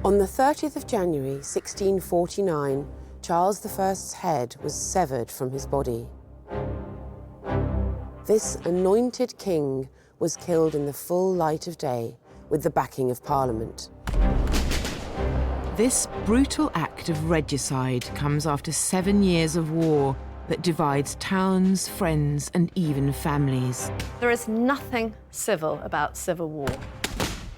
On the 30th of January 1649, Charles I's head was severed from his body. This anointed king was killed in the full light of day with the backing of Parliament. This brutal act of regicide comes after 7 years of war that divides towns, friends, and even families. There is nothing civil about civil war.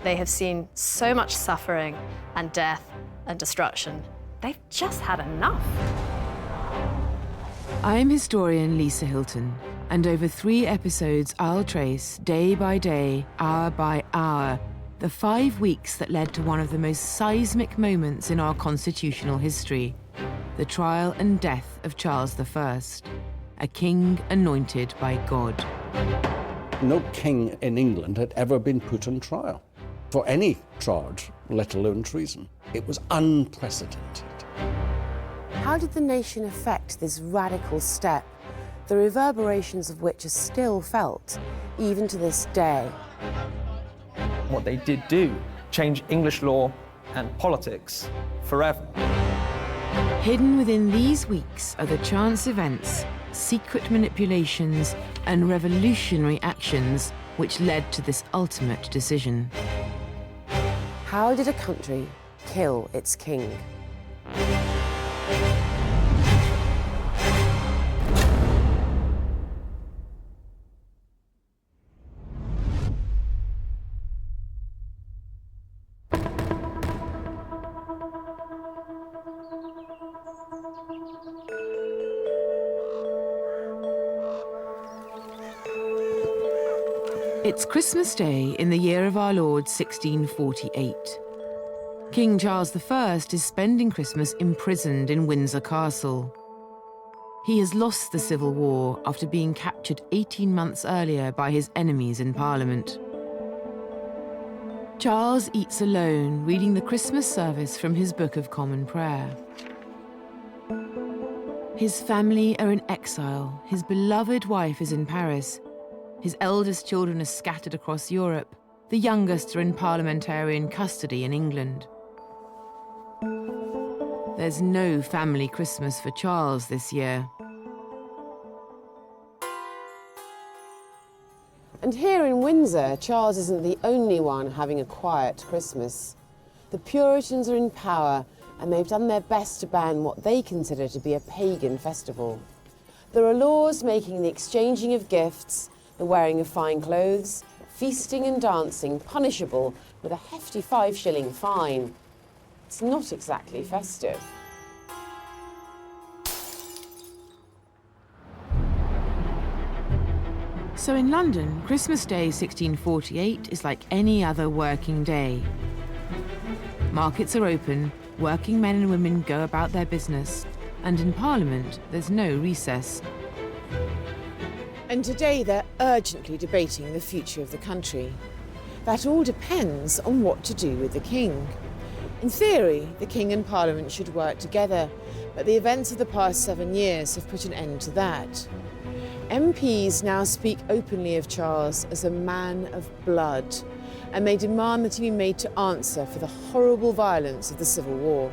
They have seen so much suffering and death and destruction. They've just had enough. I'm historian Lisa Hilton, and over 3 episodes I'll trace, day by day, hour by hour, the 5 weeks that led to one of the most seismic moments in our constitutional history, the trial and death of Charles I, a king anointed by God. No king in England had ever been put on trial for any charge, let alone treason. It was unprecedented. How did the nation affect this radical step, the reverberations of which are still felt, even to this day? What they did do, change English law and politics forever. Hidden within these weeks are the chance events, secret manipulations, and revolutionary actions which led to this ultimate decision. How did a country kill its king? It's Christmas Day in the year of our Lord 1648. King Charles I is spending Christmas imprisoned in Windsor Castle. He has lost the Civil War after being captured 18 months earlier by his enemies in Parliament. Charles eats alone, reading the Christmas service from his Book of Common Prayer. His family are in exile, his beloved wife is in Paris, his eldest children are scattered across Europe, the youngest are in parliamentarian custody in England. There's no family Christmas for Charles this year. And here in Windsor, Charles isn't the only one having a quiet Christmas. The Puritans are in power, and they've done their best to ban what they consider to be a pagan festival. There are laws making the exchanging of gifts, the wearing of fine clothes, feasting and dancing punishable with a hefty 5-shilling fine. It's not exactly festive. So in London, Christmas Day 1648 is like any other working day. Markets are open, working men and women go about their business, and in Parliament there's no recess. And today they're urgently debating the future of the country. That all depends on what to do with the king. In theory, the king and Parliament should work together, but the events of the past 7 years have put an end to that. MPs now speak openly of Charles as a man of blood, and they demand that he be made to answer for the horrible violence of the Civil War.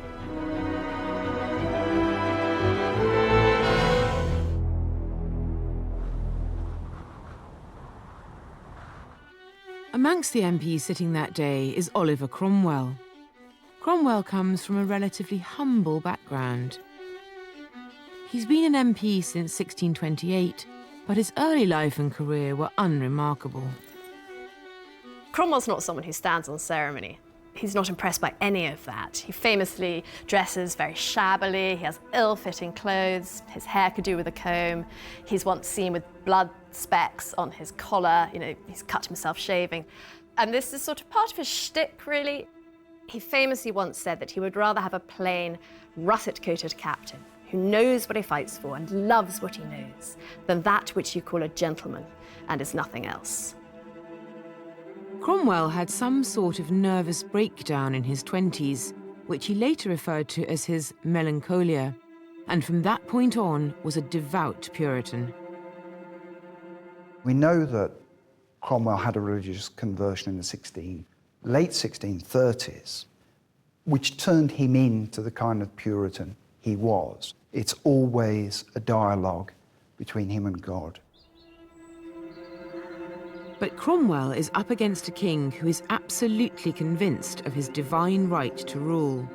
Amongst the MPs sitting that day is Oliver Cromwell. Cromwell comes from a relatively humble background. He's been an MP since 1628, but his early life and career were unremarkable. Cromwell's not someone who stands on ceremony. He's not impressed by any of that. He famously dresses very shabbily, he has ill-fitting clothes, his hair could do with a comb. He's once seen with blood specks on his collar, he's cut himself shaving. And this is sort of part of his shtick, really. He famously once said that he would rather have a plain, russet-coated captain who knows what he fights for and loves what he knows than that which you call a gentleman and is nothing else. Cromwell had some sort of nervous breakdown in his 20s, which he later referred to as his melancholia, and from that point on was a devout Puritan. We know that Cromwell had a religious conversion in the late 1630s, which turned him into the kind of Puritan he was. It's always a dialogue between him and God. But Cromwell is up against a king who is absolutely convinced of his divine right to rule.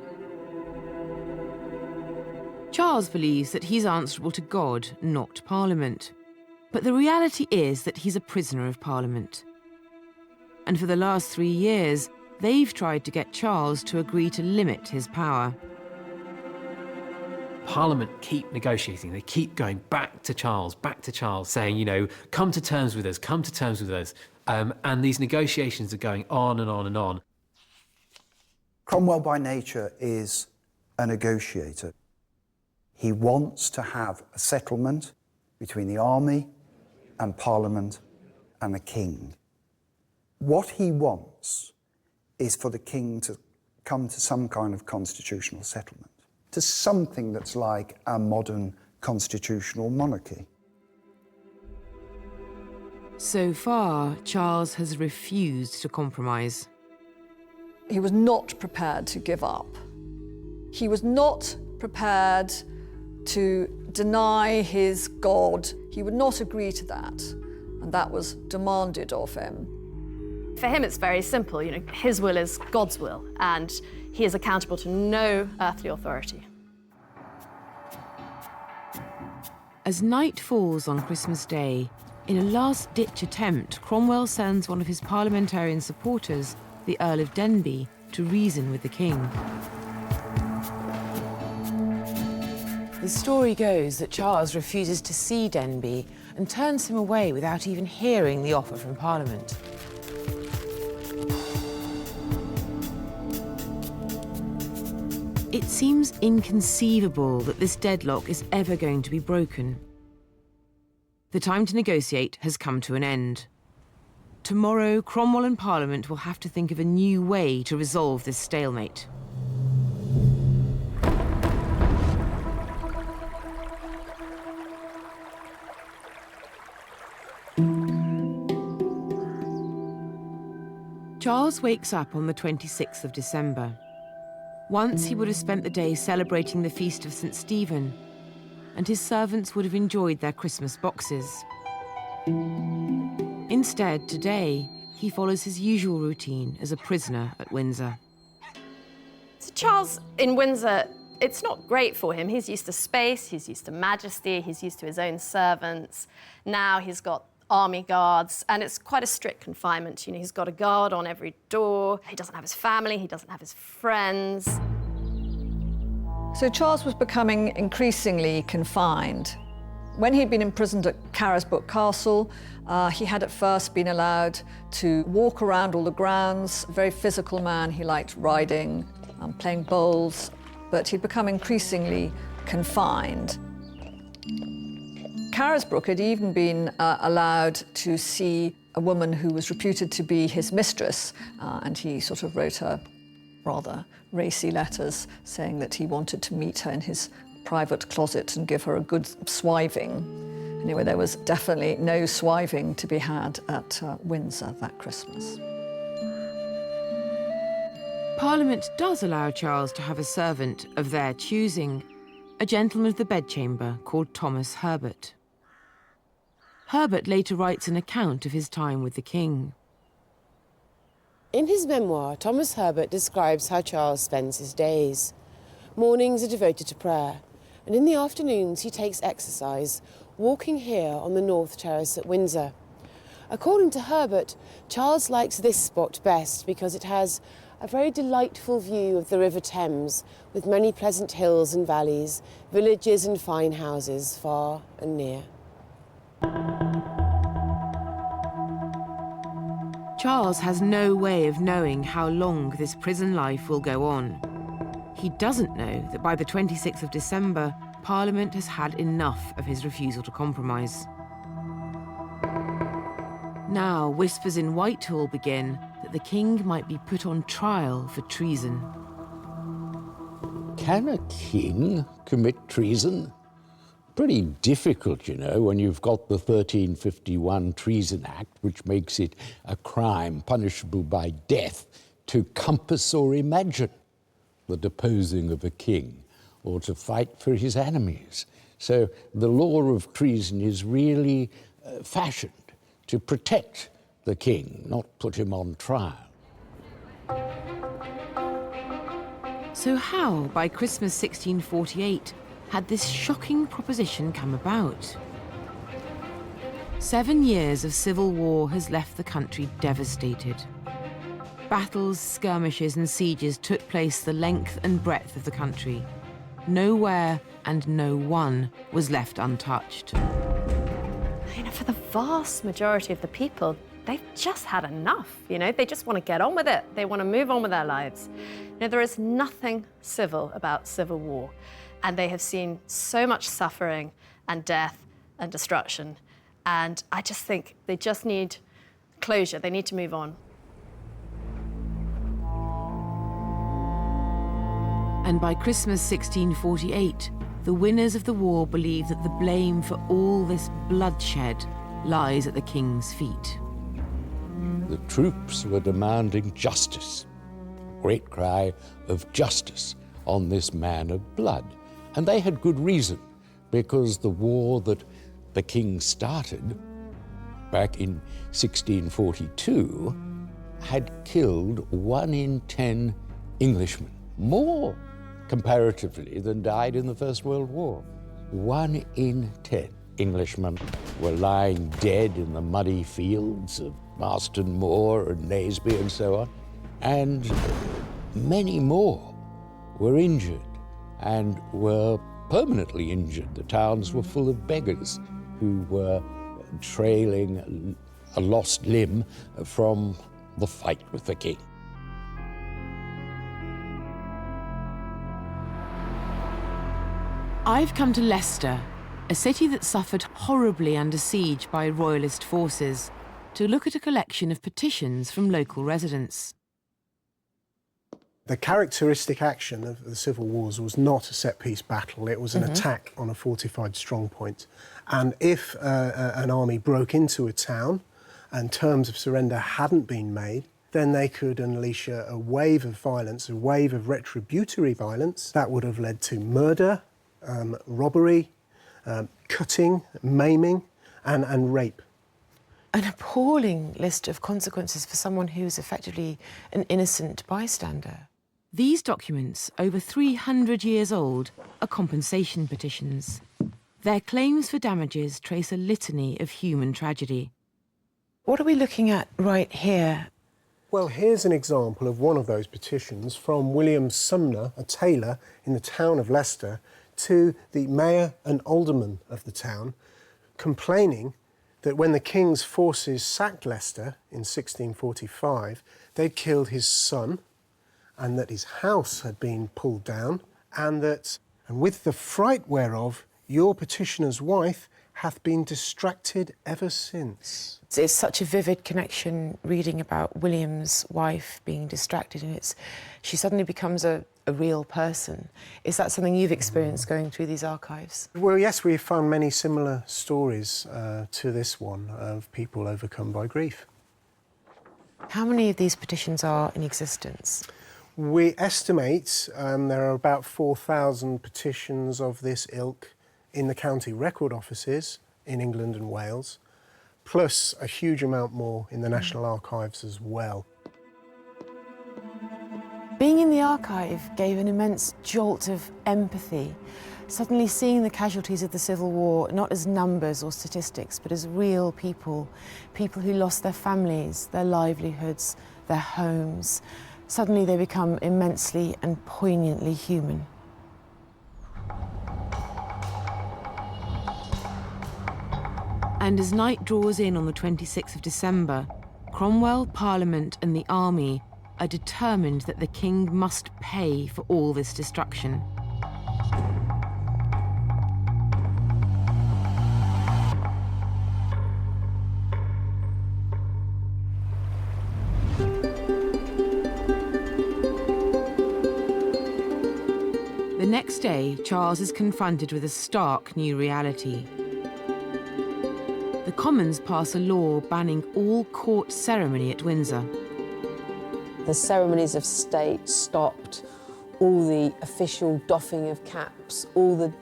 Charles believes that he's answerable to God, not Parliament. But the reality is that he's a prisoner of Parliament. And for the last 3 years, they've tried to get Charles to agree to limit his power. Parliament keep negotiating. They keep going back to Charles, saying, you know, come to terms with us, come to terms with us. And these negotiations are going on and on and on. Cromwell by nature is a negotiator. He wants to have a settlement between the army and Parliament and the king. What he wants is for the king to come to some kind of constitutional settlement, to something that's like a modern constitutional monarchy. So far, Charles has refused to compromise. He was not prepared to give up. He was not prepared to deny his God. He would not agree to that, and that was demanded of him. For him, it's very simple. You know, his will is God's will, and he is accountable to no earthly authority. As night falls on Christmas Day, in a last-ditch attempt, Cromwell sends one of his parliamentarian supporters, the Earl of Denbigh, to reason with the king. The story goes that Charles refuses to see Denbigh and turns him away without even hearing the offer from Parliament. It seems inconceivable that this deadlock is ever going to be broken. The time to negotiate has come to an end. Tomorrow, Cromwell and Parliament will have to think of a new way to resolve this stalemate. Charles wakes up on the 26th of December. Once he would have spent the day celebrating the feast of St. Stephen, and his servants would have enjoyed their Christmas boxes. Instead, today, he follows his usual routine as a prisoner at Windsor. So Charles in Windsor, it's not great for him. He's used to space, he's used to majesty, he's used to his own servants. Now he's got army guards, and it's quite a strict confinement. You know, he's got a guard on every door. He doesn't have his family, he doesn't have his friends. So Charles was becoming increasingly confined. When he'd been imprisoned at Carisbrooke Castle, he had at first been allowed to walk around all the grounds. A very physical man, he liked riding, playing bowls, but he'd become increasingly confined. Carisbrooke had even been allowed to see a woman who was reputed to be his mistress, and he sort of wrote her rather racy letters saying that he wanted to meet her in his private closet and give her a good swiving. Anyway, there was definitely no swiving to be had at Windsor that Christmas. Parliament does allow Charles to have a servant of their choosing, a gentleman of the bedchamber called Thomas Herbert. Herbert later writes an account of his time with the king. In his memoir, Thomas Herbert describes how Charles spends his days. Mornings are devoted to prayer, and in the afternoons he takes exercise, walking here on the North Terrace at Windsor. According to Herbert, Charles likes this spot best because it has a very delightful view of the River Thames, with many pleasant hills and valleys, villages and fine houses far and near. Charles has no way of knowing how long this prison life will go on. He doesn't know that by the 26th of December, Parliament has had enough of his refusal to compromise. Now, whispers in Whitehall begin that the king might be put on trial for treason. Can a king commit treason? Pretty difficult, you know, when you've got the 1351 Treason Act, which makes it a crime punishable by death to compass or imagine the deposing of a king or to fight for his enemies. So the law of treason is really fashioned to protect the king, not put him on trial. So how, by Christmas 1648, had this shocking proposition come about? 7 years of civil war has left the country devastated. Battles, skirmishes and sieges took place the length and breadth of the country. Nowhere and no one was left untouched. You know, for the vast majority of the people, they've just had enough, you know? They just want to get on with it. They want to move on with their lives. You know, there is nothing civil about civil war, and they have seen so much suffering and death and destruction. And I just think they just need closure. They need to move on. And by Christmas 1648, the winners of the war believe that the blame for all this bloodshed lies at the king's feet. The troops were demanding justice, a great cry of justice on this man of blood. And they had good reason, because the war that the king started back in 1642 had killed 1 in 10 Englishmen, more comparatively than died in the First World War. 1 in 10 Englishmen were lying dead in the muddy fields of Marston Moor and Naseby and so on, and many more were injured and were permanently injured. The towns were full of beggars who were trailing a lost limb from the fight with the king. I've come to Leicester, a city that suffered horribly under siege by royalist forces, to look at a collection of petitions from local residents. The characteristic action of the civil wars was not a set-piece battle, it was an attack on a fortified strongpoint. And if an army broke into a town and terms of surrender hadn't been made, then they could unleash a wave of violence, a wave of retributory violence that would have led to murder, robbery, cutting, maiming, and rape. An appalling list of consequences for someone who's effectively an innocent bystander. These documents, over 300 years old, are compensation petitions. Their claims for damages trace a litany of human tragedy. What are we looking at right here? Well, here's an example of one of those petitions from William Sumner, a tailor in the town of Leicester, to the mayor and alderman of the town, complaining that when the king's forces sacked Leicester in 1645, they'd killed his son, and that his house had been pulled down, and with the fright whereof your petitioner's wife hath been distracted ever since. It's such a vivid connection reading about William's wife being distracted, and she suddenly becomes a real person. Is that something you've experienced going through these archives? Well, yes, we've found many similar stories to this one of people overcome by grief. How many of these petitions are in existence? We estimate there are about 4,000 petitions of this ilk in the county record offices in England and Wales, plus a huge amount more in the National Archives as well. Being in the archive gave an immense jolt of empathy, suddenly seeing the casualties of the Civil War not as numbers or statistics, but as real people, people who lost their families, their livelihoods, their homes. Suddenly they become immensely and poignantly human. And as night draws in on the 26th of December, Cromwell, Parliament and the army are determined that the king must pay for all this destruction. The next day, Charles is confronted with a stark new reality. The Commons pass a law banning all court ceremony at Windsor. The ceremonies of state stopped, all the official doffing of caps, all the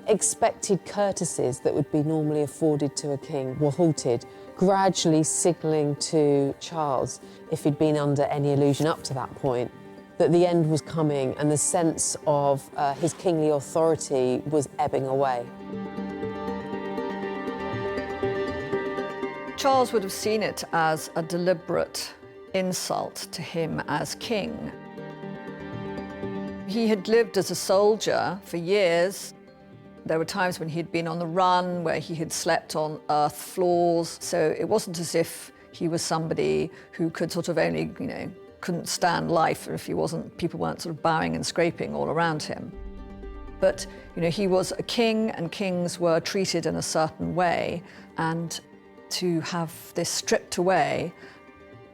expected courtesies that would be normally afforded to a king were halted, gradually signalling to Charles, if he'd been under any illusion up to that point, that the end was coming and the sense of his kingly authority was ebbing away. Charles would have seen it as a deliberate insult to him as king. He had lived as a soldier for years. There were times when he'd been on the run, where he had slept on earth floors. So it wasn't as if he was somebody who could sort of only, couldn't stand life if people weren't sort of bowing and scraping all around him. But, he was a king, and kings were treated in a certain way. And to have this stripped away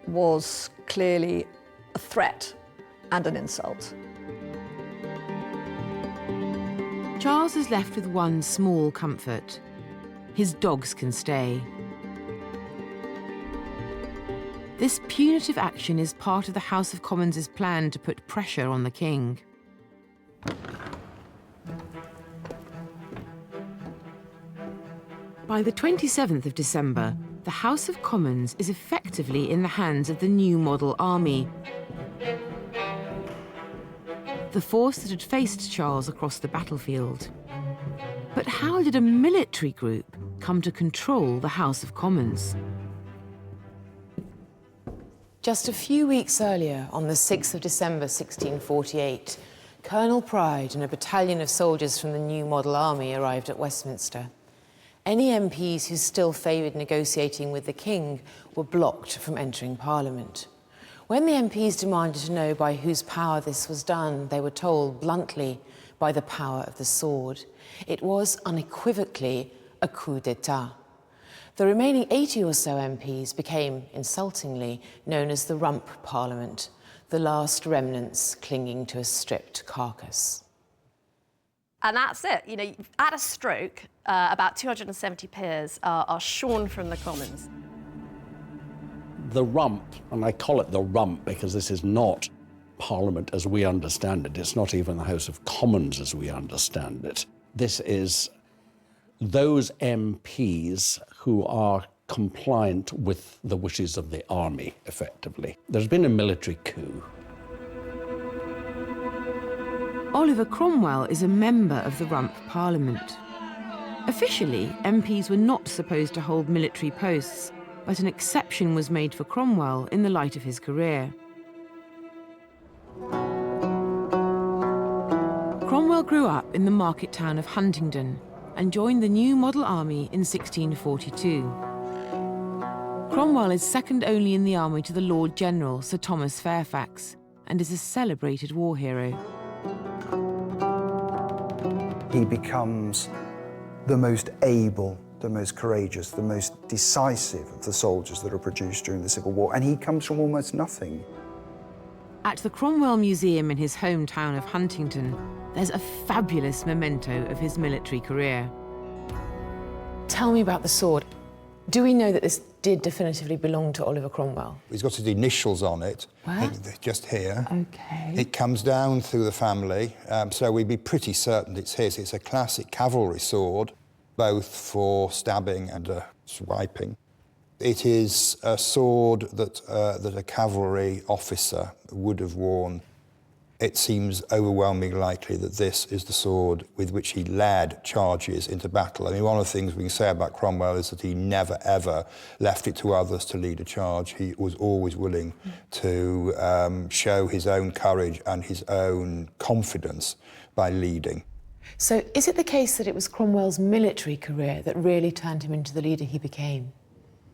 was clearly a threat and an insult. Charles is left with one small comfort. His dogs can stay. This punitive action is part of the House of Commons' plan to put pressure on the king. By the 27th of December, the House of Commons is effectively in the hands of the new model army, the force that had faced Charles across the battlefield. But how did a military group come to control the House of Commons? Just a few weeks earlier, on the 6th of December 1648, Colonel Pride and a battalion of soldiers from the new model army arrived at Westminster. Any MPs who still favoured negotiating with the king were blocked from entering Parliament. When the MPs demanded to know by whose power this was done, they were told bluntly, by the power of the sword. It was unequivocally a coup d'etat. The remaining 80 or so MPs became, insultingly, known as the Rump Parliament, the last remnants clinging to a stripped carcass. And that's it. At a stroke, about 270 peers are shorn from the Commons. The Rump, and I call it the Rump because this is not Parliament as we understand it. It's not even the House of Commons as we understand it. This is those MPs who are compliant with the wishes of the army, effectively. There's been a military coup. Oliver Cromwell is a member of the Rump Parliament. Officially, MPs were not supposed to hold military posts, but an exception was made for Cromwell in the light of his career. Cromwell grew up in the market town of Huntingdon and joined the new model army in 1642. Cromwell is second only in the army to the Lord General, Sir Thomas Fairfax, and is a celebrated war hero. He becomes the most able, the most courageous, the most decisive of the soldiers that are produced during the Civil War, and he comes from almost nothing. At the Cromwell Museum in his hometown of Huntingdon, there's a fabulous memento of his military career. Tell me about the sword. Do we know that this did definitively belong to Oliver Cromwell? He's got his initials on it. Where? Just here. Okay. It comes down through the family, so we'd be pretty certain it's his. It's a classic cavalry sword, both for stabbing and swiping. It is a sword that a cavalry officer would have worn. It seems overwhelmingly likely that this is the sword with which he led charges into battle. I mean, one of the things we can say about Cromwell is that he never, ever left it to others to lead a charge. He was always willing to show his own courage and his own confidence by leading. So is it the case that it was Cromwell's military career that really turned him into the leader he became?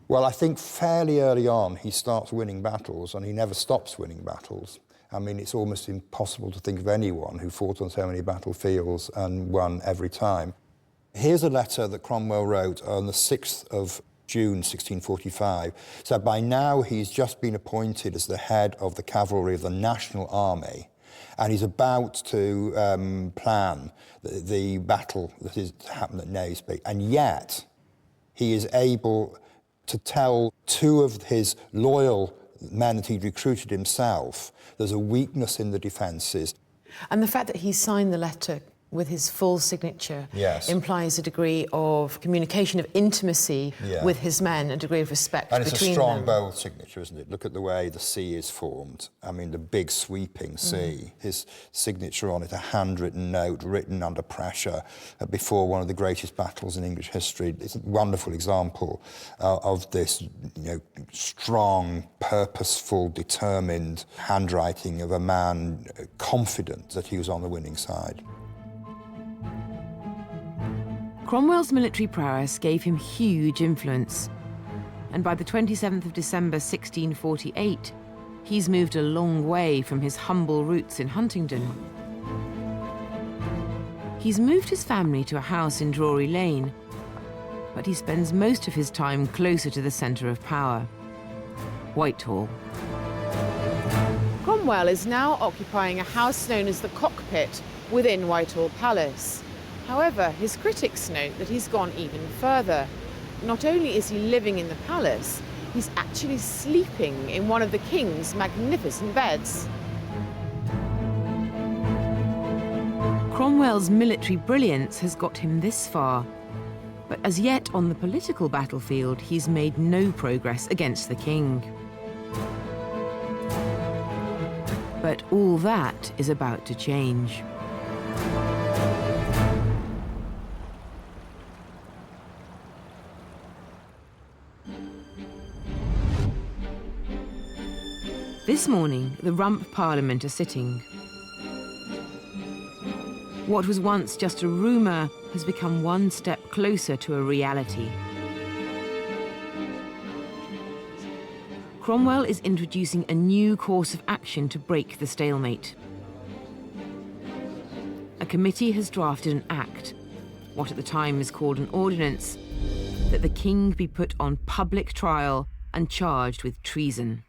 Well, I think fairly early on he starts winning battles, and he never stops winning battles. I mean, it's almost impossible to think of anyone who fought on so many battlefields and won every time. Here's a letter that Cromwell wrote on the 6th of June 1645. So by now he's just been appointed as the head of the cavalry of the National Army, and he's about to plan the battle that is to happen at Naseby, and yet he is able to tell two of his loyal men that he'd recruited himself there's a weakness in the defences. And the fact that he signed the letter with his full signature implies a degree of communication, of intimacy with his men, a degree of respect between them. And it's a strong, bold signature, isn't it? Look at the way the sea is formed. I mean, the big sweeping sea. His signature on it, a handwritten note written under pressure before one of the greatest battles in English history. It's a wonderful example of this, strong, purposeful, determined handwriting of a man confident that he was on the winning side. Cromwell's military prowess gave him huge influence, and by the 27th of December 1648, he's moved a long way from his humble roots in Huntingdon. He's moved his family to a house in Drury Lane, but he spends most of his time closer to the centre of power, Whitehall. Cromwell is now occupying a house known as the Cockpit within Whitehall Palace. However, his critics note that he's gone even further. Not only is he living in the palace, he's actually sleeping in one of the king's magnificent beds. Cromwell's military brilliance has got him this far, but as yet on the political battlefield, he's made no progress against the king. But all that is about to change. This morning, the Rump Parliament are sitting. What was once just a rumour has become one step closer to a reality. Cromwell is introducing a new course of action to break the stalemate. A committee has drafted an act, what at the time is called an ordinance, that the king be put on public trial and charged with treason.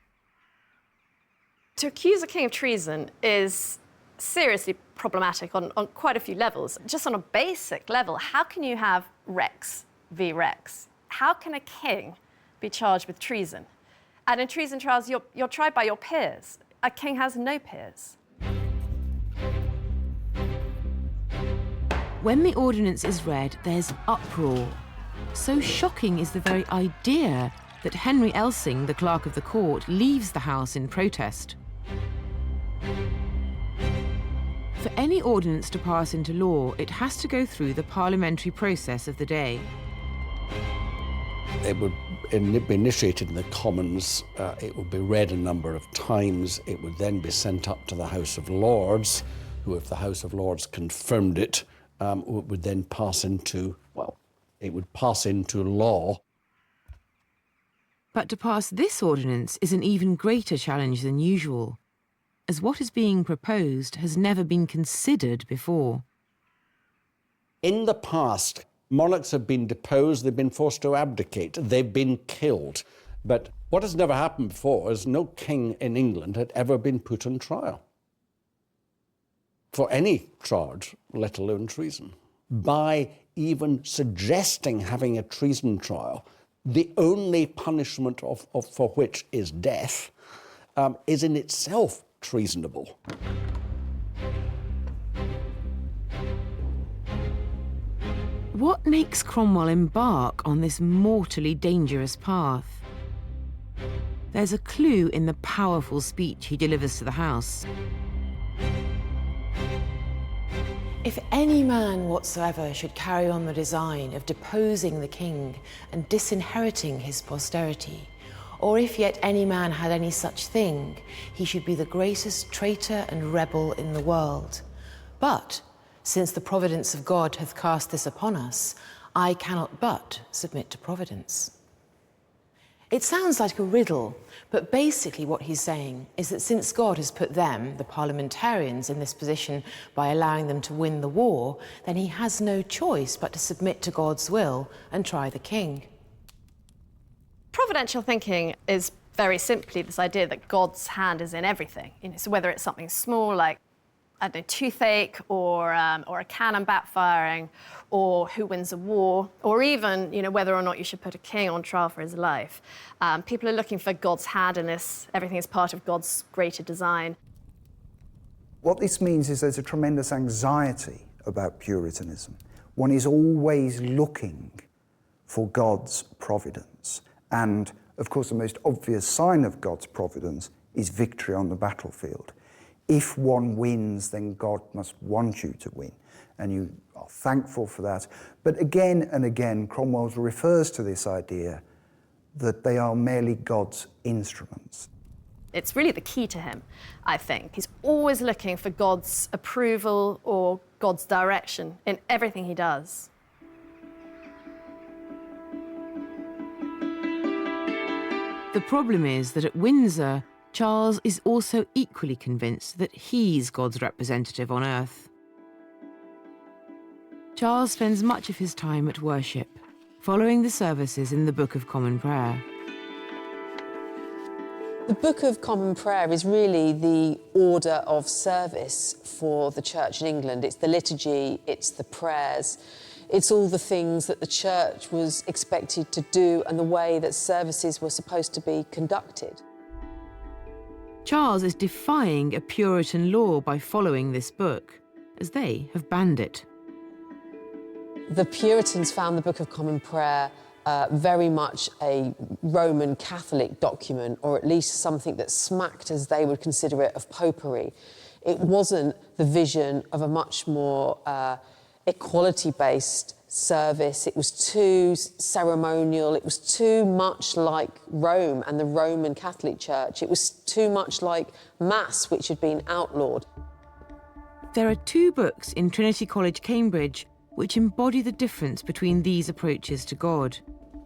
To accuse a king of treason is seriously problematic on quite a few levels. Just on a basic level, how can you have Rex v. Rex? How can a king be charged with treason? And in treason trials, you're tried by your peers. A king has no peers. When the ordinance is read, there's uproar. So shocking is the very idea that Henry Elsing, the clerk of the court, leaves the house in protest. For any ordinance to pass into law, it has to go through the parliamentary process of the day. It would be initiated in the Commons, it would be read a number of times, it would then be sent up to the House of Lords, who, if the House of Lords confirmed it, would then pass into, it would pass into law. But to pass this ordinance is an even greater challenge than usual, as what is being proposed has never been considered before. In the past, monarchs have been deposed, they've been forced to abdicate, they've been killed. But what has never happened before is no king in England had ever been put on trial for any charge, let alone treason. By even suggesting having a treason trial, the only punishment for which is death, is in itself treasonable. What makes Cromwell embark on this mortally dangerous path? There's a clue in the powerful speech he delivers to the House. If any man whatsoever should carry on the design of deposing the king and disinheriting his posterity, or if yet any man had any such thing, he should be the greatest traitor and rebel in the world. But, since the providence of God hath cast this upon us, I cannot but submit to providence. It sounds like a riddle, but basically what he's saying is that since God has put them, the parliamentarians, in this position by allowing them to win the war, then he has no choice but to submit to God's will and try the king. Providential thinking is very simply this idea that God's hand is in everything. So whether it's something small like, I don't know, toothache or a cannon backfiring, or who wins a war, or even, whether or not you should put a king on trial for his life. People are looking for God's hand in this. Everything is part of God's greater design. What this means is there's a tremendous anxiety about Puritanism. One is always looking for God's providence. And, of course, the most obvious sign of God's providence is victory on the battlefield. If one wins, then God must want you to win, and you are thankful for that. But again and again, Cromwell refers to this idea that they are merely God's instruments. It's really the key to him, I think. He's always looking for God's approval or God's direction in everything he does. The problem is that at Windsor, Charles is also equally convinced that he's God's representative on earth. Charles spends much of his time at worship, following the services in the Book of Common Prayer. The Book of Common Prayer is really the order of service for the Church in England. It's the liturgy, it's the prayers, it's all the things that the Church was expected to do and the way that services were supposed to be conducted. Charles is defying a Puritan law by following this book, as they have banned it. The Puritans found the Book of Common Prayer very much a Roman Catholic document, or at least something that smacked, as they would consider it, of popery. It wasn't the vision of a much more equality-based service. It was too ceremonial. It was too much like Rome and the Roman Catholic Church. It was too much like Mass, which had been outlawed. There are 2 books in Trinity College, Cambridge, which embody the difference between these approaches to God,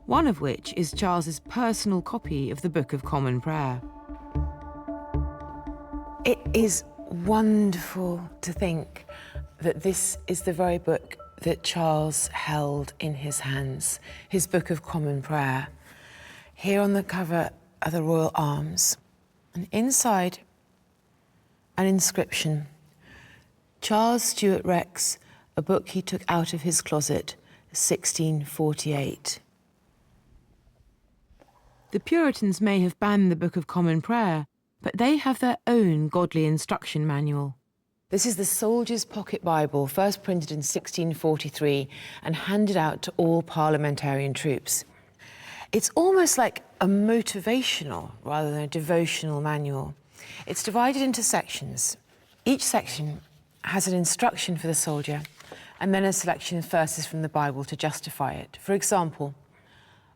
one of which is Charles's personal copy of the Book of Common Prayer. It is wonderful to think that this is the very book that Charles held in his hands, his Book of Common Prayer. Here on the cover are the royal arms, and inside an inscription, Charles Stuart Rex, a book he took out of his closet, 1648. The Puritans may have banned the Book of Common Prayer, but they have their own godly instruction manual. This is the Soldier's Pocket Bible, first printed in 1643 and handed out to all parliamentarian troops. It's almost like a motivational rather than a devotional manual. It's divided into sections. Each section has an instruction for the soldier and then a selection of verses from the Bible to justify it. For example,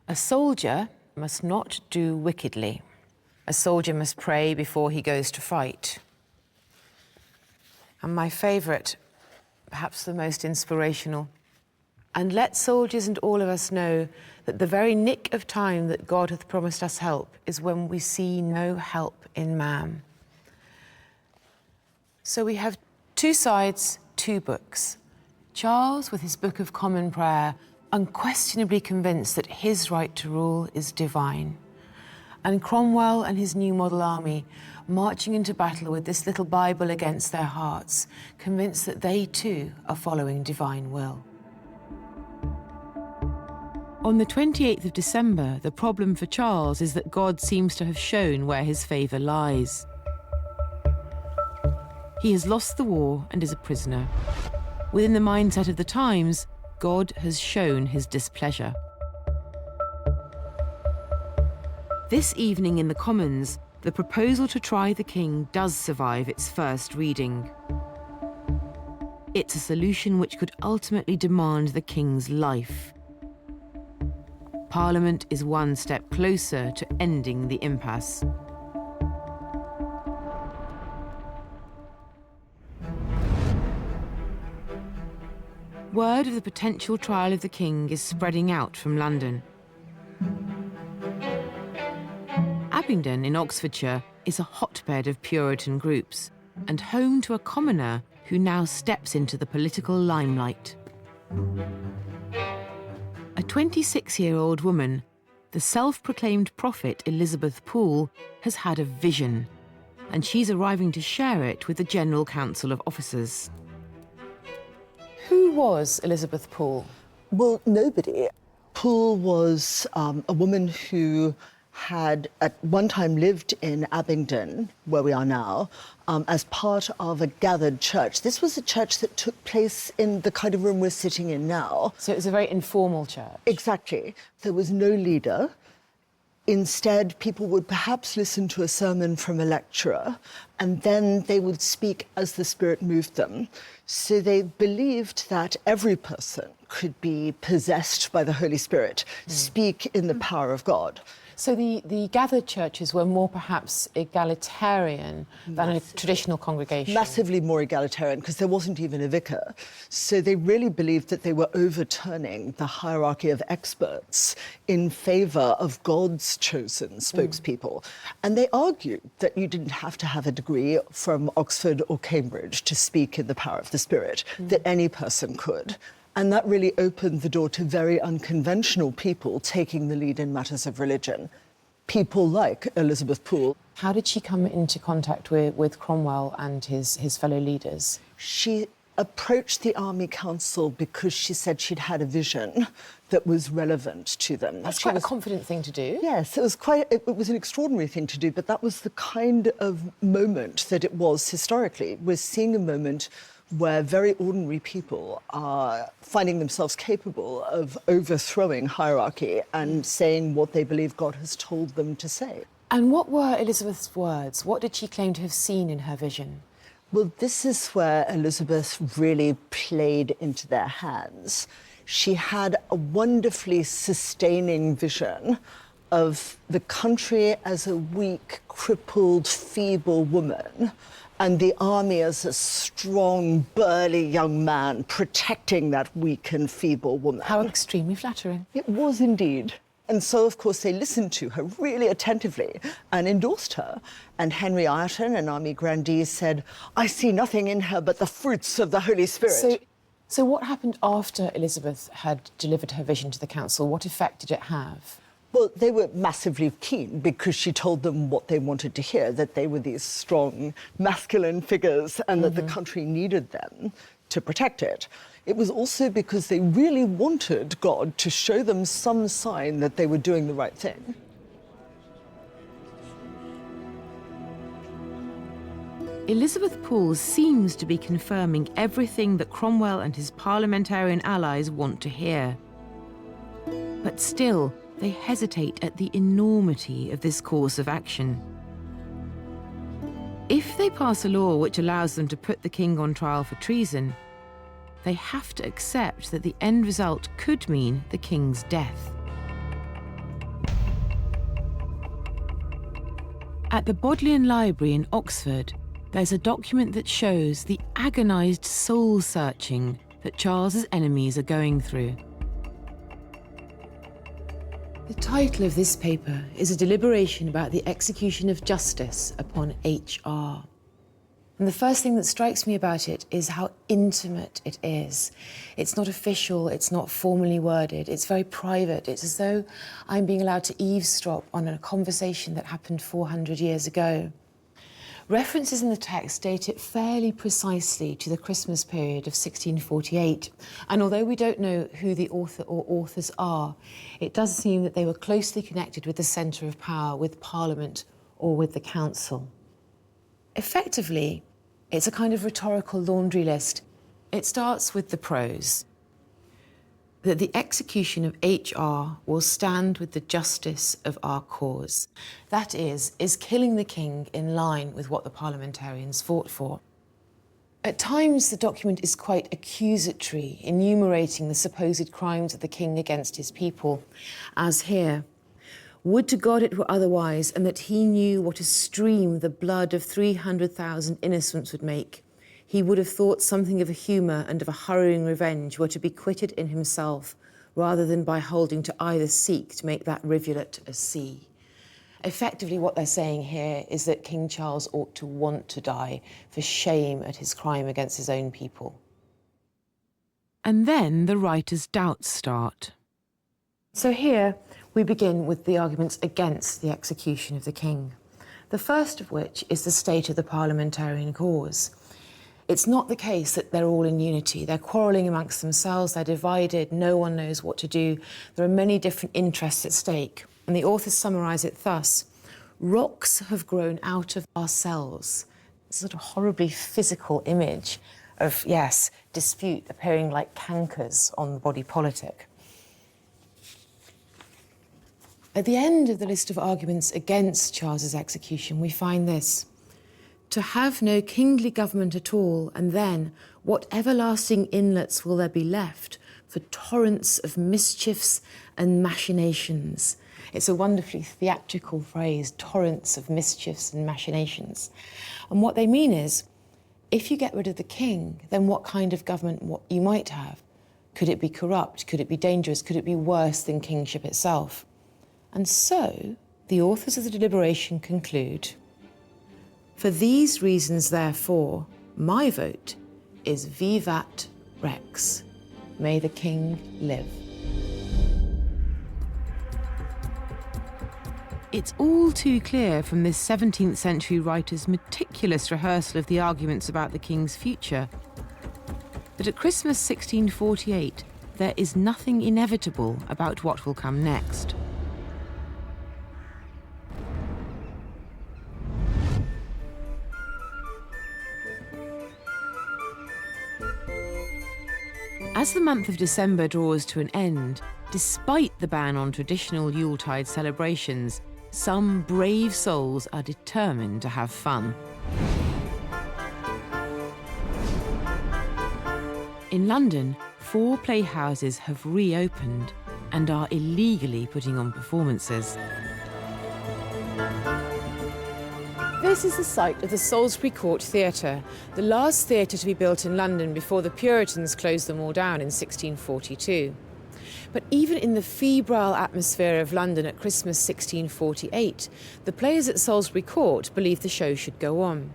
a soldier must not do wickedly. A soldier must pray before he goes to fight. And my favourite, perhaps the most inspirational, and let soldiers and all of us know that the very nick of time that God hath promised us help is when we see no help in man. So we have 2 sides, 2 books. Charles, with his Book of Common Prayer, unquestionably convinced that his right to rule is divine. And Cromwell and his new model army, marching into battle with this little Bible against their hearts, convinced that they too are following divine will. On the 28th of December, the problem for Charles is that God seems to have shown where his favour lies. He has lost the war and is a prisoner. Within the mindset of the times, God has shown his displeasure. This evening in the Commons, the proposal to try the king does survive its first reading. It's a solution which could ultimately demand the king's life. Parliament is one step closer to ending the impasse. Word of the potential trial of the king is spreading out from London. Abingdon in Oxfordshire is a hotbed of Puritan groups and home to a commoner who now steps into the political limelight. A 26-year-old woman, the self-proclaimed prophet Elizabeth Poole, has had a vision, and she's arriving to share it with the General Council of Officers. Who was Elizabeth Poole? Well, nobody. Poole was a woman who had at one time lived in Abingdon, where we are now, as part of a gathered church. This was a church that took place in the kind of room we're sitting in now. So it was a very informal church. Exactly. There was no leader. Instead, people would perhaps listen to a sermon from a lecturer, and then they would speak as the Spirit moved them. So they believed that every person could be possessed by the Holy Spirit, speak in the power of God. So the gathered churches were more perhaps egalitarian than a traditional congregation? Massively more egalitarian, because there wasn't even a vicar. So they really believed that they were overturning the hierarchy of experts in favour of God's chosen spokespeople. And they argued that you didn't have to have a degree from Oxford or Cambridge to speak in the power of the Spirit, that any person could. And that really opened the door to very unconventional people taking the lead in matters of religion. People like Elizabeth Poole. How did she come into contact with Cromwell and his fellow leaders? She approached the Army Council because she said she'd had a vision that was relevant to them. That's quite a confident thing to do. Yes, it was an extraordinary thing to do, but that was the kind of moment that it was historically. We're seeing a moment where very ordinary people are finding themselves capable of overthrowing hierarchy and saying what they believe God has told them to say. And what were Elizabeth's words? What did she claim to have seen in her vision? Well, this is where Elizabeth really played into their hands. She had a wonderfully sustaining vision of the country as a weak, crippled, feeble woman, and the army as a strong, burly young man protecting that weak and feeble woman. How extremely flattering. It was indeed. And so, of course, they listened to her really attentively and endorsed her. And Henry Ireton, an army grandee, said, "I see nothing in her but the fruits of the Holy Spirit." So what happened after Elizabeth had delivered her vision to the council? What effect did it have? Well, they were massively keen because she told them what they wanted to hear, that they were these strong, masculine figures and that the country needed them to protect it. It was also because they really wanted God to show them some sign that they were doing the right thing. Elizabeth Poole seems to be confirming everything that Cromwell and his parliamentarian allies want to hear. But still, they hesitate at the enormity of this course of action. If they pass a law which allows them to put the king on trial for treason, they have to accept that the end result could mean the king's death. At the Bodleian Library in Oxford, there's a document that shows the agonized soul-searching that Charles's enemies are going through. The title of this paper is a deliberation about the execution of justice upon H.R. And the first thing that strikes me about it is how intimate it is. It's not official, it's not formally worded, it's very private. It's as though I'm being allowed to eavesdrop on a conversation that happened 400 years ago. References in the text date it fairly precisely to the Christmas period of 1648. And although we don't know who the author or authors are, it does seem that they were closely connected with the centre of power, with Parliament or with the Council. Effectively, it's a kind of rhetorical laundry list. It starts with the prose, that the execution of H.R. will stand with the justice of our cause. That is killing the king in line with what the parliamentarians fought for. At times, the document is quite accusatory, enumerating the supposed crimes of the king against his people, as here. Would to God it were otherwise, and that he knew what a stream the blood of 300,000 innocents would make. He would have thought something of a humour and of a hurrying revenge were to be quitted in himself, rather than by holding to either seek to make that rivulet a sea. Effectively, what they're saying here is that King Charles ought to want to die for shame at his crime against his own people. And then the writer's doubts start. So here we begin with the arguments against the execution of the king. The first of which is the state of the parliamentarian cause. It's not the case that they're all in unity. They're quarrelling amongst themselves, they're divided, no one knows what to do. There are many different interests at stake. And the authors summarise it thus: rocks have grown out of ourselves. It's a sort of horribly physical image of, yes, dispute appearing like cankers on the body politic. At the end of the list of arguments against Charles's execution, we find this: to have no kingly government at all, and then what everlasting inlets will there be left for torrents of mischiefs and machinations? It's a wonderfully theatrical phrase, torrents of mischiefs and machinations. And what they mean is, if you get rid of the king, then what kind of government you might have? Could it be corrupt? Could it be dangerous? Could it be worse than kingship itself? And so, the authors of the deliberation conclude, for these reasons, therefore, my vote is vivat rex. May the king live. It's all too clear from this 17th century writer's meticulous rehearsal of the arguments about the king's future that at Christmas 1648 there is nothing inevitable about what will come next. As the month of December draws to an end, despite the ban on traditional Yuletide celebrations, some brave souls are determined to have fun. In London, 4 playhouses have reopened and are illegally putting on performances. This is the site of the Salisbury Court Theatre, the last theatre to be built in London before the Puritans closed them all down in 1642. But even in the febrile atmosphere of London at Christmas 1648, the players at Salisbury Court believed the show should go on.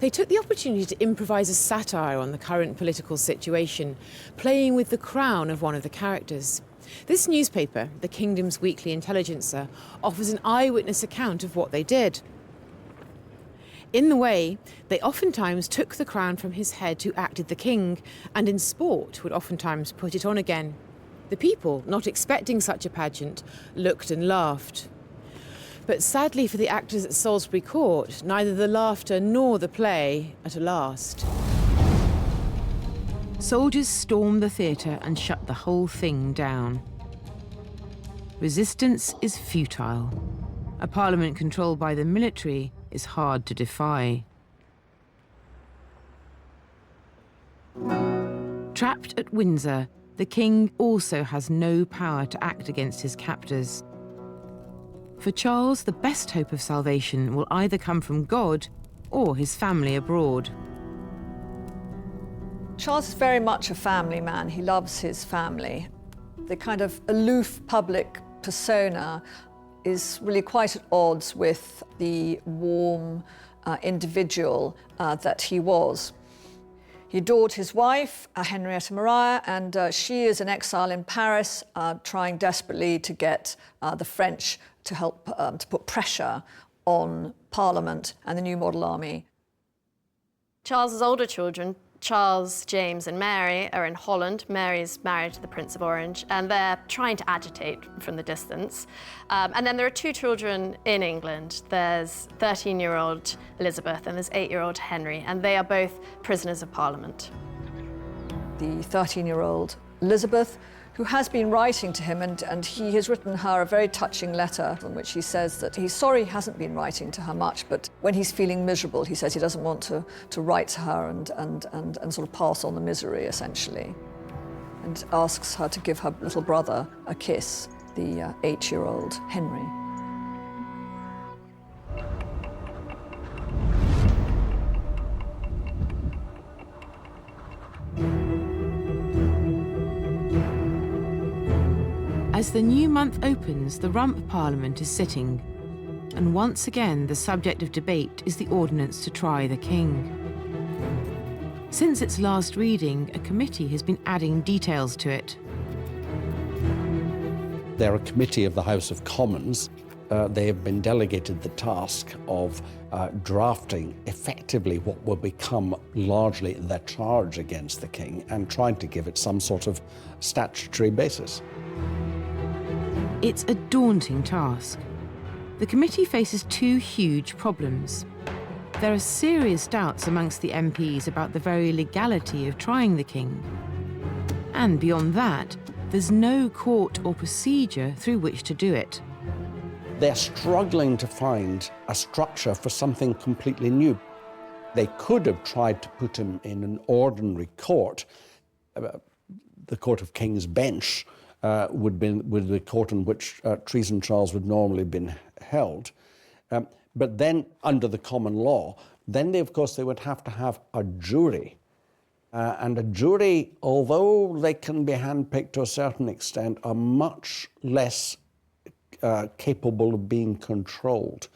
They took the opportunity to improvise a satire on the current political situation, playing with the crown of one of the characters. This newspaper, the Kingdom's Weekly Intelligencer, offers an eyewitness account of what they did. In the way, they oftentimes took the crown from his head who acted the king, and in sport would oftentimes put it on again. The people, not expecting such a pageant, looked and laughed. But sadly for the actors at Salisbury Court, neither the laughter nor the play at a last. Soldiers stormed the theatre and shut the whole thing down. Resistance is futile. A parliament controlled by the military is hard to defy. Trapped at Windsor, the king also has no power to act against his captors. For Charles, the best hope of salvation will either come from God or his family abroad. Charles is very much a family man. He loves his family. The kind of aloof public persona is really quite at odds with the warm individual that he was. He adored his wife, Henrietta Maria, and she is in exile in Paris, trying desperately to get the French to help to put pressure on Parliament and the new model army. Charles's older children, Charles, James and Mary, are in Holland. Mary's married to the Prince of Orange, and they're trying to agitate from the distance. And then there are 2 children in England. There's 13-year-old Elizabeth and there's 8-year-old Henry, and they are both prisoners of Parliament. The 13-year-old Elizabeth, who has been writing to him, and he has written her a very touching letter in which he says that he's sorry he hasn't been writing to her much, but when he's feeling miserable, he says he doesn't want to write to her and sort of pass on the misery, essentially, and asks her to give her little brother a kiss, the 8-year-old Henry. As the new month opens, the Rump Parliament is sitting, and once again the subject of debate is the ordinance to try the king. Since its last reading, a committee has been adding details to it. They're a committee of the House of Commons. They have been delegated the task of drafting effectively what will become largely their charge against the king and trying to give it some sort of statutory basis. It's a daunting task. The committee faces two huge problems. There are serious doubts amongst the MPs about the very legality of trying the king. And beyond that, there's no court or procedure through which to do it. They're struggling to find a structure for something completely new. They could have tried to put him in an ordinary court. The Court of King's Bench would be the court in which treason trials would normally have been held. But then, under the common law, then of course they would have to have a jury. And a jury, although they can be handpicked to a certain extent, are much less capable of being controlled.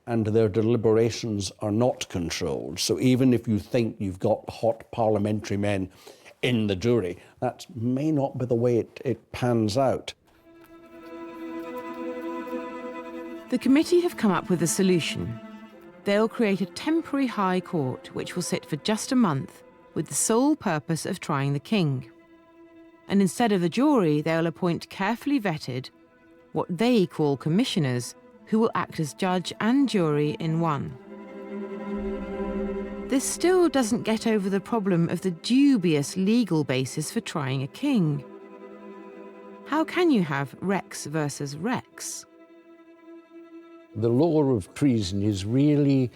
And their deliberations are not controlled. So even if you think you've got hot parliamentary men in the jury, that may not be the way it pans out. The committee have come up with a solution. They'll create a temporary High Court which will sit for just a month with the sole purpose of trying the king. And instead of a jury, they'll appoint carefully vetted, what they call commissioners, who will act as judge and jury in one. This still doesn't get over the problem of the dubious legal basis for trying a king. How can you have Rex versus Rex? The law of treason is really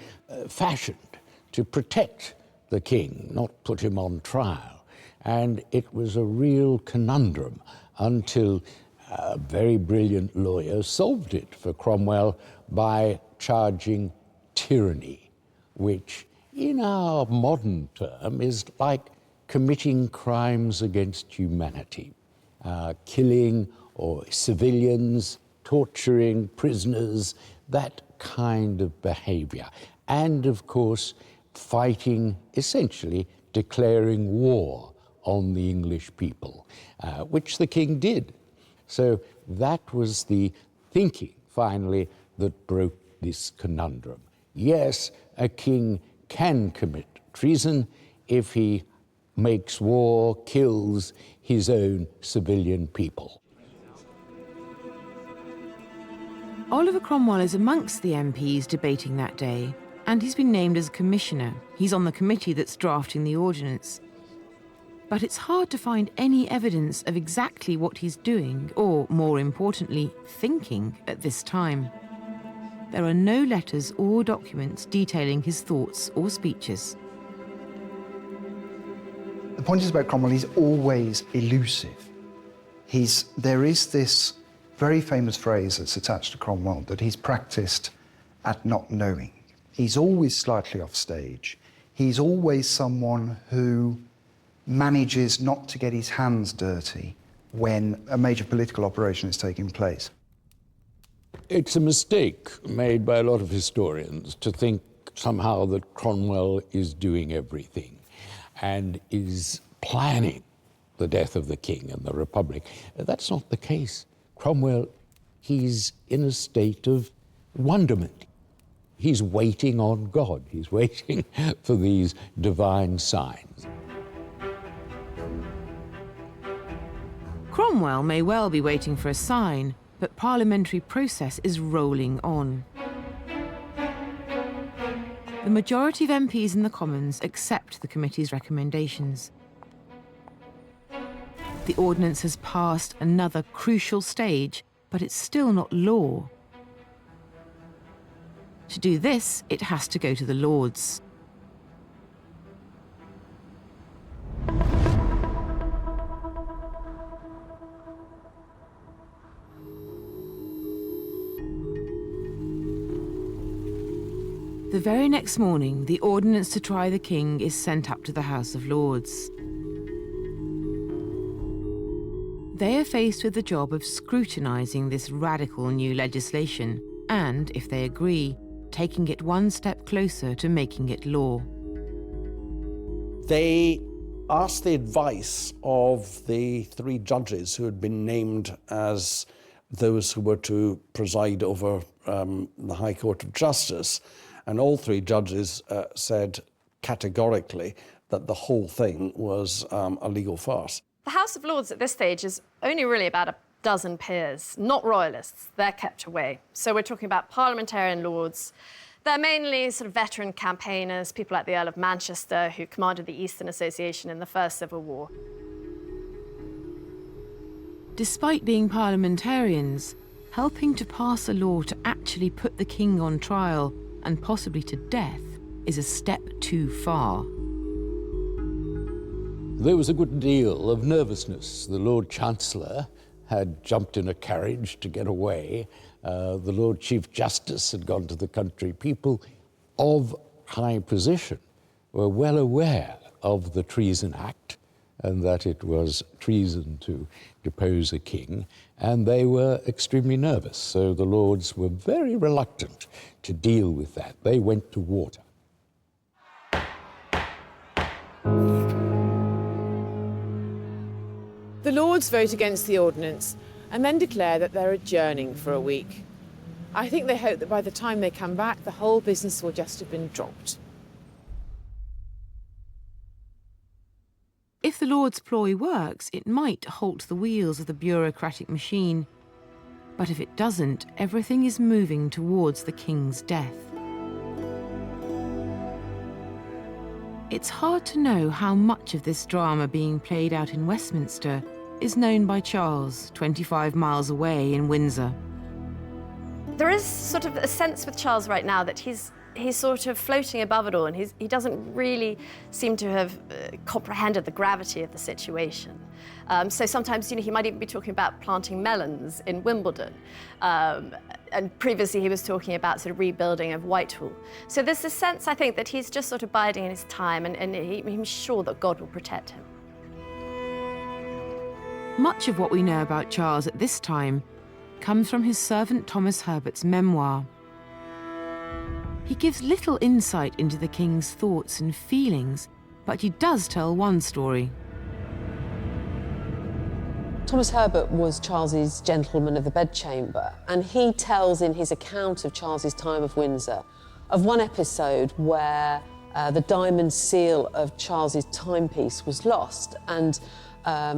fashioned to protect the king, not put him on trial. And it was a real conundrum until a very brilliant lawyer solved it for Cromwell by charging tyranny, which in our modern term is like committing crimes against humanity, killing or civilians, torturing prisoners, that kind of behavior. And of course, fighting, essentially declaring war on the English people, which the king did. So that was the thinking, finally, that broke this conundrum. Yes, a king can commit treason if he makes war, kills his own civilian people. Oliver Cromwell is amongst the MPs debating that day, and he's been named as a commissioner. He's on the committee that's drafting the ordinance. But it's hard to find any evidence of exactly what he's doing, or more importantly, thinking at this time. There are no letters or documents detailing his thoughts or speeches. The point is about Cromwell, he's always elusive. There is this very famous phrase that's attached to Cromwell, that he's practiced at not knowing. He's always slightly off stage. He's always someone who manages not to get his hands dirty when a major political operation is taking place. It's a mistake made by a lot of historians to think somehow that Cromwell is doing everything and is planning the death of the king and the republic. That's not the case. Cromwell, he's in a state of wonderment. He's waiting on God. He's waiting for these divine signs. Cromwell may well be waiting for a sign, but parliamentary process is rolling on. The majority of MPs in the Commons accept the committee's recommendations. The ordinance has passed another crucial stage, but it's still not law. To do this, it has to go to the Lords. The very next morning, the ordinance to try the king is sent up to the House of Lords. They are faced with the job of scrutinising this radical new legislation and, if they agree, taking it one step closer to making it law. They asked the advice of the three judges who had been named as those who were to preside over the High Court of Justice, and all three judges said categorically that the whole thing was a legal farce. The House of Lords at this stage is only really about a dozen peers, not royalists. They're kept away. So we're talking about parliamentarian lords. They're mainly sort of veteran campaigners, people like the Earl of Manchester, who commanded the Eastern Association in the First Civil War. Despite being parliamentarians, helping to pass a law to actually put the king on trial and possibly to death is a step too far. There was a good deal of nervousness. The Lord Chancellor had jumped in a carriage to get away. The Lord Chief Justice had gone to the country. People of high position were well aware of the Treason Act and that it was treason to depose a king, and they were extremely nervous. So the Lords were very reluctant to deal with that. They went to water. The Lords vote against the ordinance and then declare that they're adjourning for a week. I think they hope that by the time they come back, the whole business will just have been dropped. If the Lord's ploy works, it might halt the wheels of the bureaucratic machine. But if it doesn't, everything is moving towards the king's death. It's hard to know how much of this drama being played out in Westminster is known by Charles, 25 miles away in Windsor. There is sort of a sense with Charles right now that he's sort of floating above it all, and he doesn't really seem to have comprehended the gravity of the situation. So sometimes, he might even be talking about planting melons in Wimbledon. And previously he was talking about sort of rebuilding of Whitehall. So there's this sense, I think, that he's just sort of biding in his time, and he's sure that God will protect him. Much of what we know about Charles at this time comes from his servant Thomas Herbert's memoir. He gives little insight into the king's thoughts and feelings, but he does tell one story. Thomas Herbert was Charles's gentleman of the bedchamber, and he tells in his account of Charles's time of Windsor of one episode where the diamond seal of Charles's timepiece was lost, and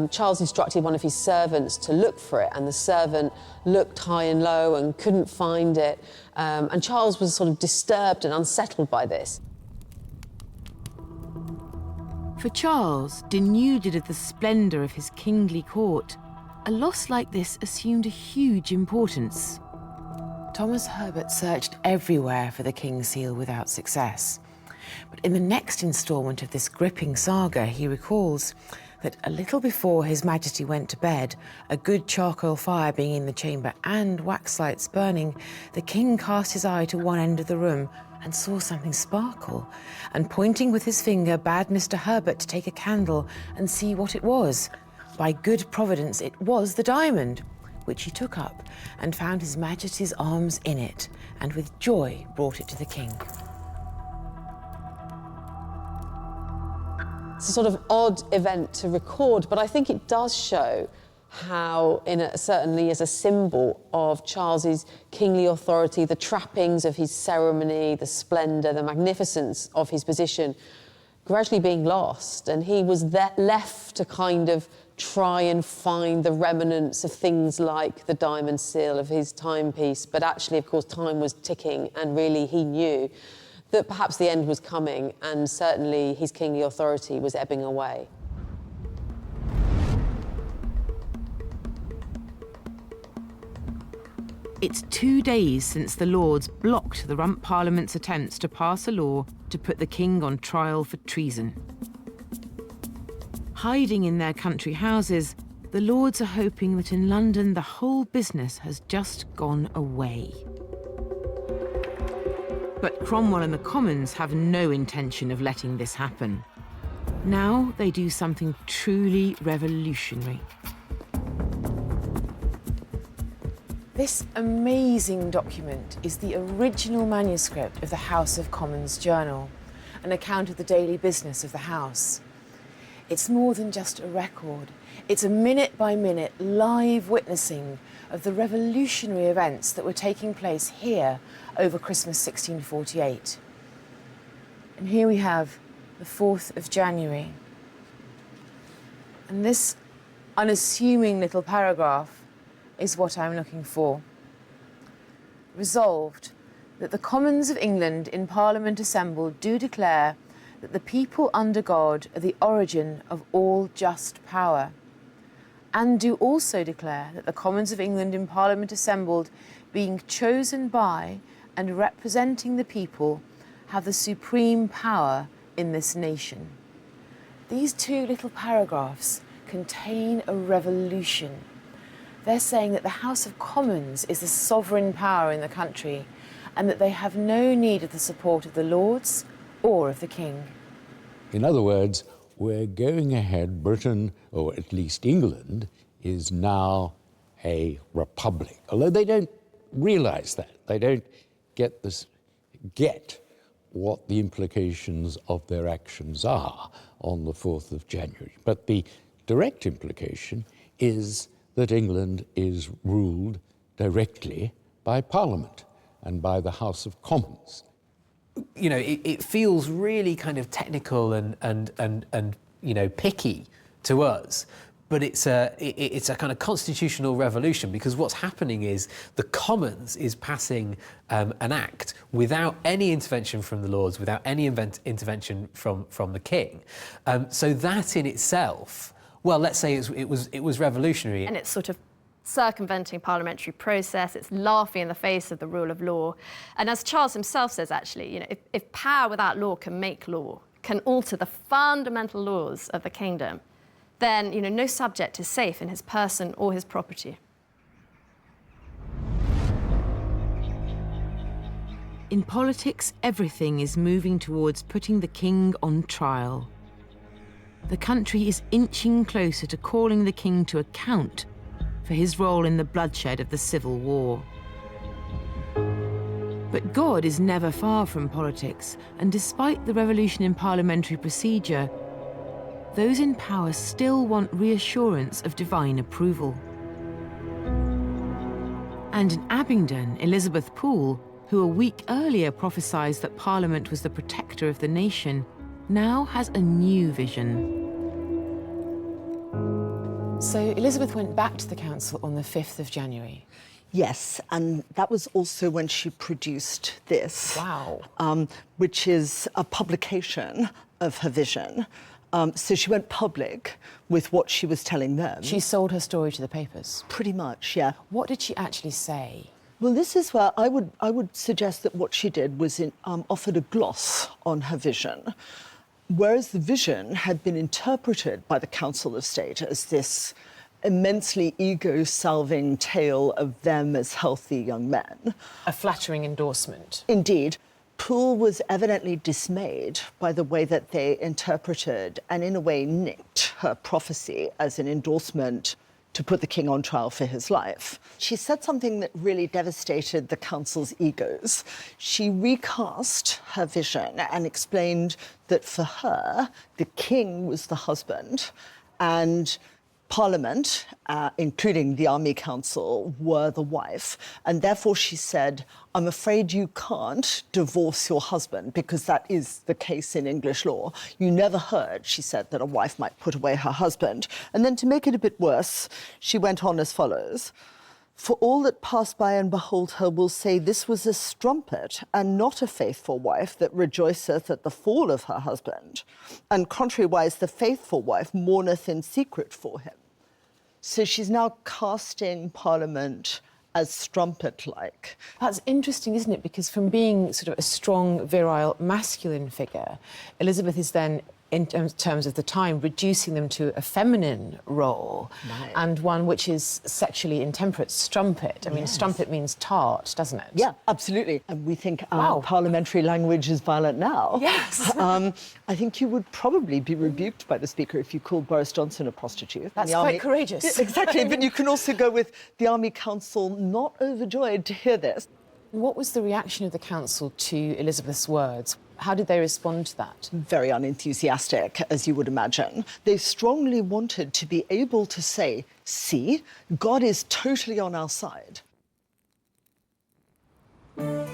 Charles instructed one of his servants to look for it, and the servant looked high and low and couldn't find it. And Charles was sort of disturbed and unsettled by this. For Charles, denuded of the splendour of his kingly court, a loss like this assumed a huge importance. Thomas Herbert searched everywhere for the King's seal without success. But in the next instalment of this gripping saga, he recalls that a little before His Majesty went to bed, a good charcoal fire being in the chamber and wax lights burning, the King cast his eye to one end of the room and saw something sparkle, and pointing with his finger bade Mr. Herbert to take a candle and see what it was. By good providence it was the diamond, which he took up and found His Majesty's arms in it, and with joy brought it to the King. It's a sort of odd event to record, but I think it does show how, certainly as a symbol of Charles's kingly authority, the trappings of his ceremony, the splendour, the magnificence of his position gradually being lost, and he was left to kind of try and find the remnants of things like the diamond seal of his timepiece. But actually, of course, time was ticking, and really he knew that perhaps the end was coming, and certainly his kingly authority was ebbing away. It's 2 days since the Lords blocked the Rump Parliament's attempts to pass a law to put the King on trial for treason. Hiding in their country houses, the Lords are hoping that in London the whole business has just gone away. But Cromwell and the Commons have no intention of letting this happen. Now they do something truly revolutionary. This amazing document is the original manuscript of the House of Commons Journal, an account of the daily business of the House. It's more than just a record. It's a minute-by-minute live witnessing of the revolutionary events that were taking place here over Christmas 1648. And here we have the 4th of January. And this unassuming little paragraph is what I'm looking for. Resolved, that the Commons of England in Parliament assembled do declare that the people under God are the origin of all just power, and do also declare that the Commons of England in Parliament assembled, being chosen by and representing the people, have the supreme power in this nation. These two little paragraphs contain a revolution. They're saying that the House of Commons is the sovereign power in the country and that they have no need of the support of the Lords or of the King. In other words, we're going ahead, Britain, or at least England, is now a republic. Although they don't realise that. They don't get what the implications of their actions are on the 4th of January. But the direct implication is that England is ruled directly by Parliament and by the House of Commons. You know, it feels really kind of technical and you know, picky to us, but it's a kind of constitutional revolution, because what's happening is the Commons is passing an act without any intervention from the Lords, without any intervention from the King. So that in itself, well, let's say it was revolutionary. And it's sort of circumventing parliamentary process, it's laughing in the face of the rule of law. And as Charles himself says, actually, you know, if power without law can make law, can alter the fundamental laws of the kingdom, then, you know, no subject is safe in his person or his property. In politics, everything is moving towards putting the king on trial. The country is inching closer to calling the king to account for his role in the bloodshed of the Civil War. But God is never far from politics, and despite the revolution in parliamentary procedure, those in power still want reassurance of divine approval. And in Abingdon, Elizabeth Poole, who a week earlier prophesied that Parliament was the protector of the nation, now has a new vision. So Elizabeth went back to the council on the 5th of January. Yes, and that was also when she produced this. Wow. Which is a publication of her vision. So she went public with what she was telling them. She sold her story to the papers? Pretty much, yeah. What did she actually say? Well, this is where I would suggest that what she did was offered a gloss on her vision. Whereas the vision had been interpreted by the Council of State as this immensely ego-salving tale of them as healthy young men. A flattering endorsement. Indeed. Poole was evidently dismayed by the way that they interpreted and, in a way, nicked her prophecy as an endorsement to put the king on trial for his life. She said something that really devastated the council's egos. She recast her vision and explained that for her, the king was the husband and Parliament, including the Army Council, were the wife. And therefore, she said, I'm afraid you can't divorce your husband, because that is the case in English law. You never heard, she said, that a wife might put away her husband. And then to make it a bit worse, she went on as follows. For all that pass by and behold her will say this was a strumpet and not a faithful wife that rejoiceth at the fall of her husband. And contrariwise, the faithful wife mourneth in secret for him. So she's now casting Parliament as strumpet-like. That's interesting, isn't it? Because from being sort of a strong, virile, masculine figure, Elizabeth is then, in terms of the time, reducing them to a feminine role, Right. and one which is sexually intemperate, strumpet. I mean, Yes. strumpet means tart, doesn't it? Yeah, absolutely. And we think our parliamentary language is violent now. Yes. I think you would probably be rebuked by the Speaker if you called Boris Johnson a prostitute. That's The quite Army... courageous. Yeah, exactly, but you can also go with the Army Council not overjoyed to hear this. What was the reaction of the council to Elizabeth's words? How did they respond to that? Very unenthusiastic, as you would imagine. They strongly wanted to be able to say, see, God is totally on our side. The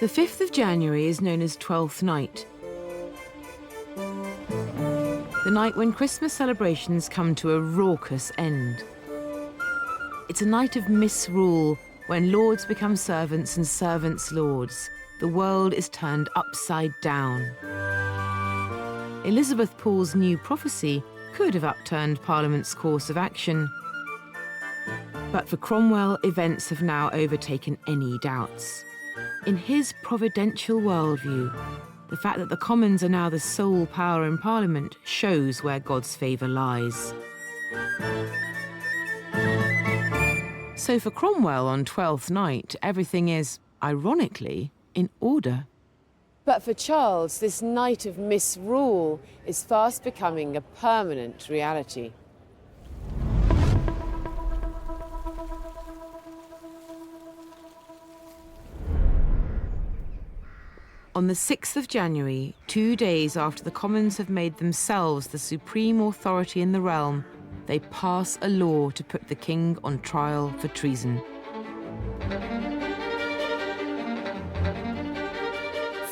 5th of January is known as Twelfth Night. the night when Christmas celebrations come to a raucous end. It's a night of misrule, when lords become servants and servants lords. The world is turned upside down. Elizabeth Pool's new prophecy could have upturned Parliament's course of action. But for Cromwell, events have now overtaken any doubts. In his providential worldview, the fact that the Commons are now the sole power in Parliament shows where God's favour lies. So for Cromwell on Twelfth Night, everything is, ironically, in order. But for Charles, this night of misrule is fast becoming a permanent reality. On the 6th of January, 2 days after the Commons have made themselves the supreme authority in the realm, they pass a law to put the king on trial for treason.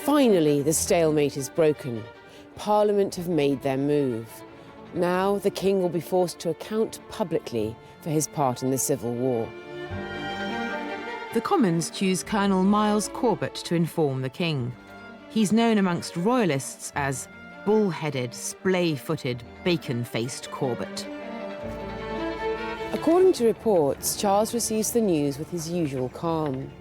Finally, the stalemate is broken. Parliament have made their move. Now the king will be forced to account publicly for his part in the Civil War. The Commons choose Colonel Miles Corbett to inform the king. He's known amongst royalists as bull-headed, splay-footed, bacon-faced Corbett. According to reports, Charles receives the news with his usual calm.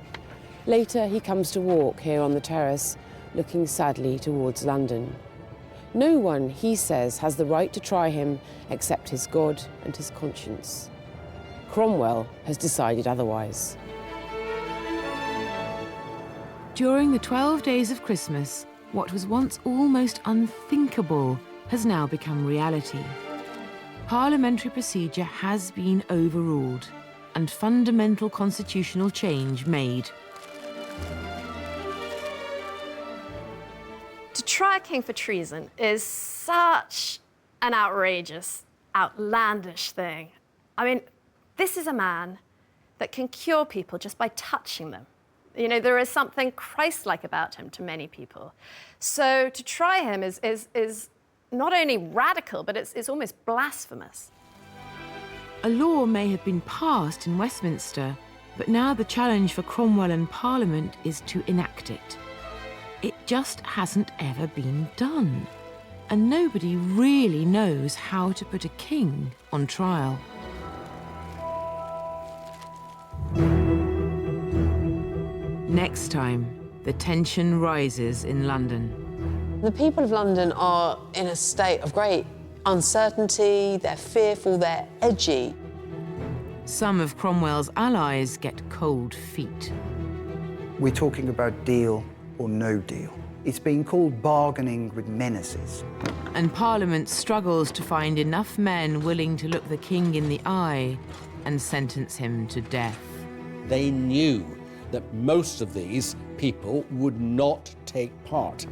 Later, he comes to walk here on the terrace, looking sadly towards London. No one, he says, has the right to try him except his God and his conscience. Cromwell has decided otherwise. During the 12 days of Christmas, what was once almost unthinkable has now become reality. Parliamentary procedure has been overruled and fundamental constitutional change made. To try a king for treason is such an outrageous, outlandish thing. I mean, this is a man that can cure people just by touching them. You know, there is something Christ-like about him to many people. So to try him is not only radical, but it's almost blasphemous. A law may have been passed in Westminster, but now the challenge for Cromwell and Parliament is to enact it. It just hasn't ever been done, and nobody really knows how to put a king on trial. Next time, the tension rises in London. The people of London are in a state of great uncertainty, they're fearful, they're edgy. Some of Cromwell's allies get cold feet. We're talking about deal or no deal. It's been called bargaining with menaces. And Parliament struggles to find enough men willing to look the king in the eye and sentence him to death. They knew that most of these people would not take part.